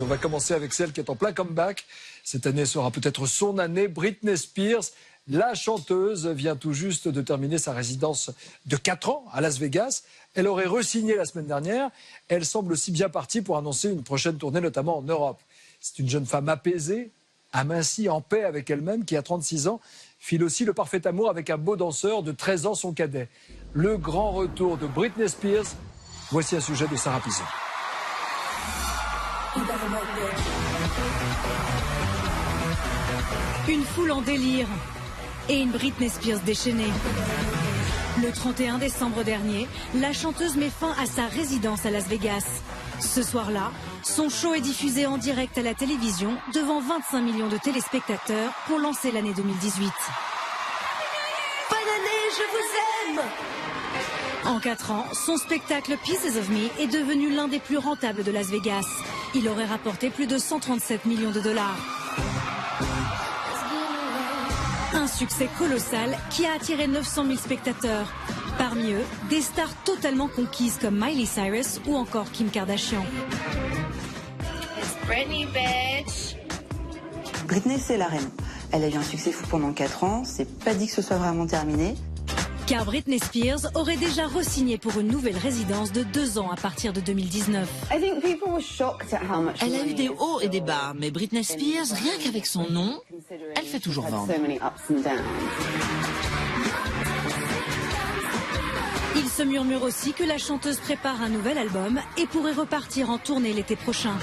On va commencer avec celle qui est en plein comeback. Cette année sera peut-être son année. Britney Spears, la chanteuse, vient tout juste de terminer sa résidence de 4 ans à Las Vegas. Elle aurait re-signé la semaine dernière. Elle semble aussi bien partie pour annoncer une prochaine tournée, notamment en Europe. C'est une jeune femme apaisée, amincie, en paix avec elle-même, qui a 36 ans, file aussi le parfait amour avec un beau danseur de 13 ans, son cadet. Le grand retour de Britney Spears. Voici un sujet de Sarah Pizzo. Une foule en délire et une Britney Spears déchaînée. Le 31 décembre dernier, la chanteuse met fin à sa résidence à Las Vegas. Ce soir-là, son show est diffusé en direct à la télévision devant 25 millions de téléspectateurs pour lancer l'année 2018. Bonne année, je vous aime! En 4 ans, son spectacle Pieces of Me est devenu l'un des plus rentables de Las Vegas. Il aurait rapporté plus de 137 millions de dollars. Un succès colossal qui a attiré 900 000 spectateurs. Parmi eux, des stars totalement conquises comme Miley Cyrus ou encore Kim Kardashian. Britney, bitch. Britney, c'est la reine. Elle a eu un succès fou pendant 4 ans. C'est pas dit que ce soit vraiment terminé. Car Britney Spears aurait déjà re-signé pour une nouvelle résidence de 2 ans à partir de 2019. Elle a eu des hauts et des bas, mais Britney Spears, rien qu'avec son nom, elle fait toujours vendre. Il se murmure aussi que la chanteuse prépare un nouvel album et pourrait repartir en tournée l'été prochain.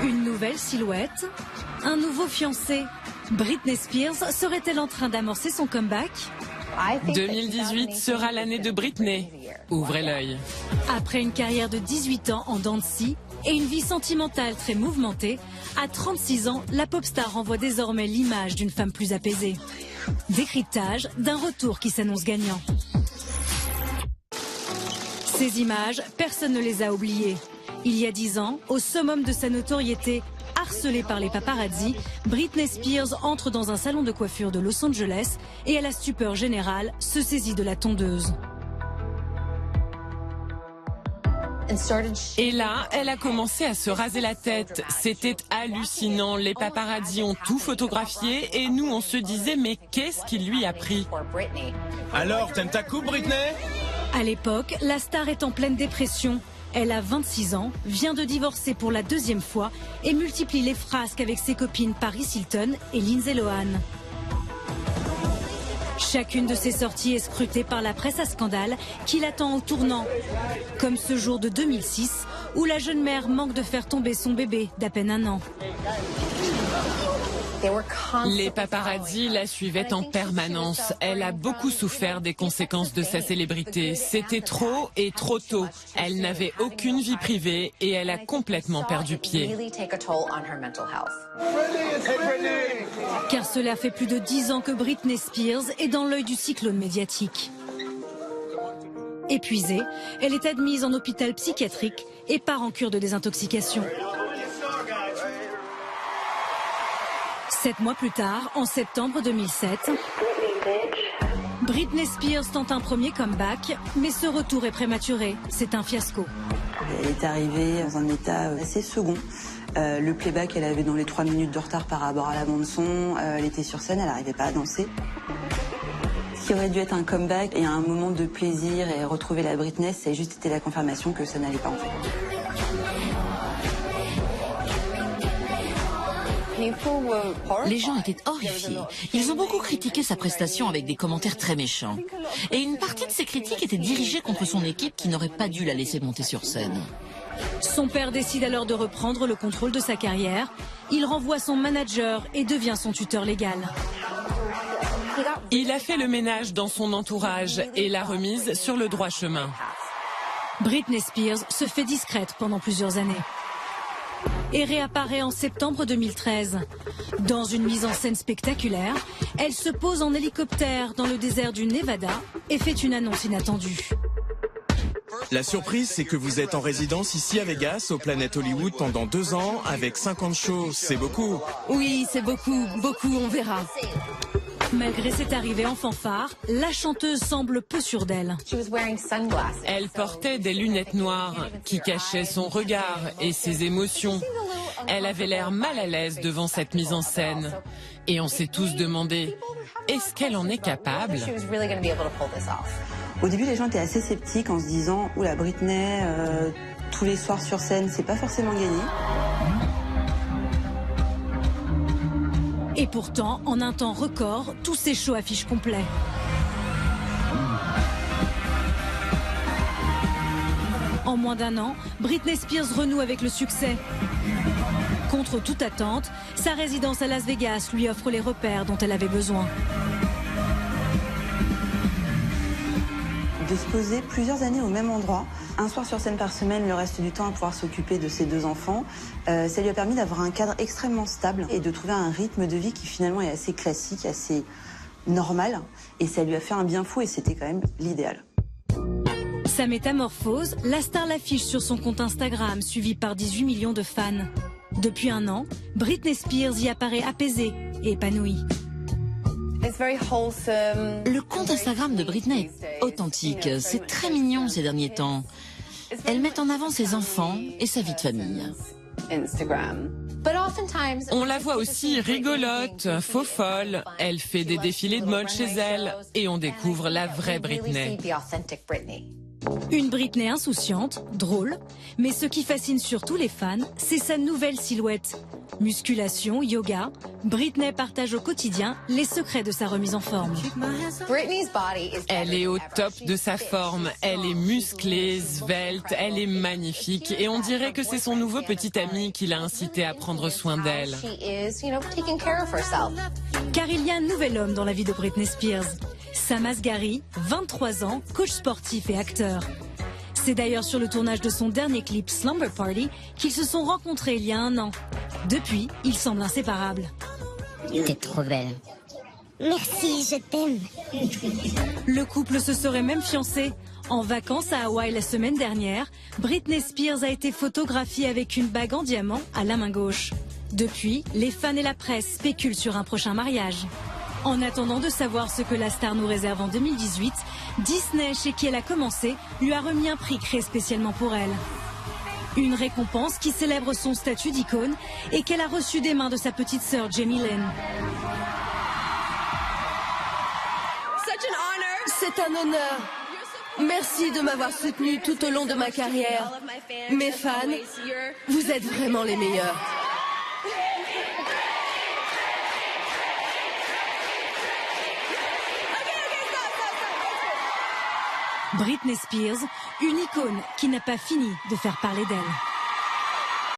Une nouvelle silhouette, un nouveau fiancé. Britney Spears serait-elle en train d'amorcer son comeback ? 2018 sera l'année de Britney. Ouvrez l'œil. Après une carrière de 18 ans en dents de scie et une vie sentimentale très mouvementée, à 36 ans, la pop star renvoie désormais l'image d'une femme plus apaisée. Décryptage d'un retour qui s'annonce gagnant. Ces images, personne ne les a oubliées. Il y a 10 ans, au summum de sa notoriété, harcelée par les paparazzi, Britney Spears entre dans un salon de coiffure de Los Angeles et à la stupeur générale, se saisit de la tondeuse. Et là, elle a commencé à se raser la tête. C'était hallucinant. Les paparazzi ont tout photographié et nous, on se disait, mais qu'est-ce qui lui a pris ? Alors, t'aimes ta coupe, Britney ? À l'époque, la star est en pleine dépression. Elle a 26 ans, vient de divorcer pour la 2e fois et multiplie les frasques avec ses copines Paris Hilton et Lindsay Lohan. Chacune de ses sorties est scrutée par la presse à scandale qui l'attend au tournant. Comme ce jour de 2006 où la jeune mère manque de faire tomber son bébé d'à peine 1 an. Les paparazzi la suivaient en permanence. Elle a beaucoup souffert des conséquences de sa célébrité. C'était trop et trop tôt. Elle n'avait aucune vie privée et elle a complètement perdu pied. Car cela fait plus de 10 ans que Britney Spears est dans l'œil du cyclone médiatique. Épuisée, elle est admise en hôpital psychiatrique et part en cure de désintoxication. 7 mois plus tard, en septembre 2007, Britney Spears tente un premier comeback, mais ce retour est prématuré. C'est un fiasco. Elle est arrivée dans un état assez second. Le playback, elle avait dans les 3 minutes de retard par rapport à la bande-son. Elle était sur scène, elle n'arrivait pas à danser. Ce qui aurait dû être un comeback et un moment de plaisir et retrouver la Britney, ça a juste été la confirmation que ça n'allait pas en fait. Les gens étaient horrifiés. Ils ont beaucoup critiqué sa prestation avec des commentaires très méchants. Et une partie de ces critiques étaient dirigées contre son équipe qui n'aurait pas dû la laisser monter sur scène. Son père décide alors de reprendre le contrôle de sa carrière. Il renvoie son manager et devient son tuteur légal. Il a fait le ménage dans son entourage et l'a remise sur le droit chemin. Britney Spears se fait discrète pendant plusieurs années. Et réapparaît en septembre 2013. Dans une mise en scène spectaculaire, elle se pose en hélicoptère dans le désert du Nevada et fait une annonce inattendue. La surprise, c'est que vous êtes en résidence ici à Vegas, au Planet Hollywood, pendant 2 ans, avec 50 shows. C'est beaucoup. Oui, c'est beaucoup, beaucoup, on verra. Malgré cette arrivée en fanfare, la chanteuse semble peu sûre d'elle. Elle portait des lunettes noires qui cachaient son regard et ses émotions. Elle avait l'air mal à l'aise devant cette mise en scène. Et on s'est tous demandé, est-ce qu'elle en est capable ? Au début, les gens étaient assez sceptiques en se disant « Oula, Britney, tous les soirs sur scène, c'est pas forcément gagné ». Et pourtant, en un temps record, tous ces shows affichent complet. En moins d'un an, Britney Spears renoue avec le succès. Contre toute attente, sa résidence à Las Vegas lui offre les repères dont elle avait besoin. De se poser plusieurs années au même endroit, un soir sur scène par semaine, le reste du temps à pouvoir s'occuper de ses 2 enfants, ça lui a permis d'avoir un cadre extrêmement stable et de trouver un rythme de vie qui finalement est assez classique, assez normal. Et ça lui a fait un bien fou et c'était quand même l'idéal. Sa métamorphose, la star l'affiche sur son compte Instagram, suivi par 18 millions de fans. Depuis un an, Britney Spears y apparaît apaisée et épanouie. Le compte Instagram de Britney est authentique. C'est très mignon ces derniers temps. Elle met en avant ses enfants et sa vie de famille. On la voit aussi rigolote, faux folle. Elle fait des défilés de mode chez elle et on découvre la vraie Britney. Une Britney insouciante, drôle, mais ce qui fascine surtout les fans, c'est sa nouvelle silhouette. Musculation, yoga, Britney partage au quotidien les secrets de sa remise en forme. Elle est au top de sa forme, elle est musclée, svelte, elle est magnifique et on dirait que c'est son nouveau petit ami qui l'a incité à prendre soin d'elle. Car il y a un nouvel homme dans la vie de Britney Spears. Sam Asghari, 23 ans, coach sportif et acteur. C'est d'ailleurs sur le tournage de son dernier clip Slumber Party qu'ils se sont rencontrés il y a un an. Depuis, ils semblent inséparables. T'es trop belle. Merci, je t'aime. Le couple se serait même fiancé. En vacances à Hawaï la semaine dernière, Britney Spears a été photographiée avec une bague en diamant à la main gauche. Depuis, les fans et la presse spéculent sur un prochain mariage. En attendant de savoir ce que la star nous réserve en 2018, Disney, chez qui elle a commencé, lui a remis un prix créé spécialement pour elle. Une récompense qui célèbre son statut d'icône et qu'elle a reçue des mains de sa petite sœur Jamie Lynn. C'est un honneur. Merci de m'avoir soutenu tout au long de ma carrière. Mes fans, vous êtes vraiment les meilleurs. Britney Spears, une icône qui n'a pas fini de faire parler d'elle.